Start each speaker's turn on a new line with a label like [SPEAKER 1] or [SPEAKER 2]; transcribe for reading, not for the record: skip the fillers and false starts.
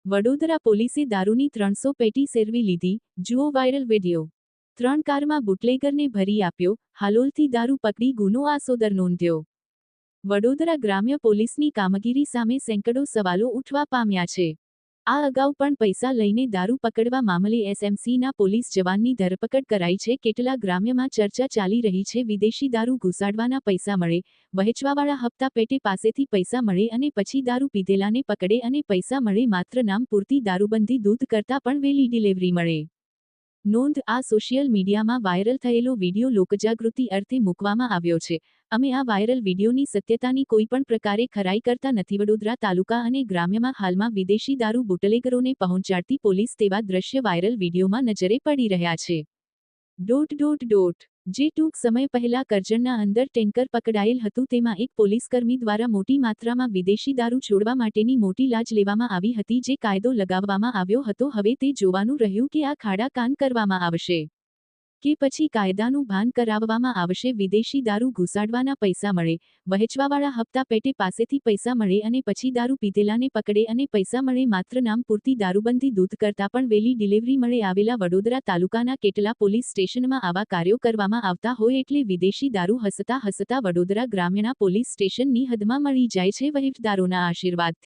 [SPEAKER 1] વડોદરા પોલીસે દારૂની 300 પેટી સેરવી લીધી, જુઓ વાયરલ વિડિયો। 3 કારમાં બુટલેગરને ભરી આપ્યો, હાલોલથી દારૂ પકડી ગુનો આસોદર નોંધ્યો। વડોદરા ગ્રામ્ય પોલીસની કામગીરી સામે સેંકડો સવાલો ઉઠવા પામ્યા છે। આ અગાઉ પણ પૈસા લઈને દારૂ પકડવા મામલે એસએમસીના પોલીસ જવાનની ધરપકડ કરાઈ છે। કેટલા ગ્રામ્યમાં ચર્ચા ચાલી રહી છે વિદેશી દારૂ ઘુસાડવાના પૈસા મળે, વહેંચવાવાળા હપ્તા પેટે પાસેથી પૈસા મળે અને પછી દારૂ પીધેલાને પકડે અને પૈસા મળે, માત્ર નામ પૂરતી દારૂબંધી દૂધ કરતાં પણ વહેલી ડિલિવરી મળે। નોંધ: આ સોશિયલ મીડિયામાં વાયરલ થયેલો વિડિયો લોકજાગૃતિ અર્થે મૂકવામાં આવ્યો છે। અમે આ વાયરલ વિડિયોની સત્યતાની કોઈ પણ પ્રકારે ખરાઈ કરતા નથી। વડોદરા તાલુકા અને ગ્રામ્યમાં હાલમાં વિદેશી દારૂ બુટલેગરોને પહોંચાડતી પોલીસ તેવા દ્રશ્ય વાયરલ વિડિયોમાં નજરે પડી રહ્યા છે। જે ટૂંક સમય પહેલા કરજણના અંદર ટેન્કર પકડાયેલ હતું, તેમાં એક પોલીસકર્મી દ્વારા મોટી માત્રામાં વિદેશી દારૂ છોડવા માટેની મોટી લાંચ લેવામાં આવી હતી, જે કાયદો લગાવવામાં આવ્યો હતો। હવે તે જોવાનું રહ્યું કે આ ખાડા કાન કરવામાં આવશે કે પછી કાયદાનું ભાન કરાવવામાં આવશે। વિદેશી દારૂ ઘુસાડવાના પૈસા મળે, વહેંચવાવાળા હપ્તા પેટે પાસેથી પૈસા મળે અને પછી દારૂ પીધેલાને પકડે અને પૈસા મળે, માત્ર નામ પૂરતી દારૂબંધી દૂધ કરતાં પણ વહેલી ડિલિવરી મળે। આવેલા વડોદરા તાલુકાના કેટલા પોલીસ સ્ટેશનમાં આવા કાર્યો કરવામાં આવતા હોય એટલે વિદેશી દારૂ હસતા હસતા વડોદરા ગ્રામ્યના પોલીસ સ્ટેશનની હદમાં મળી જાય છે વહીવટદારોના આશીર્વાદથી।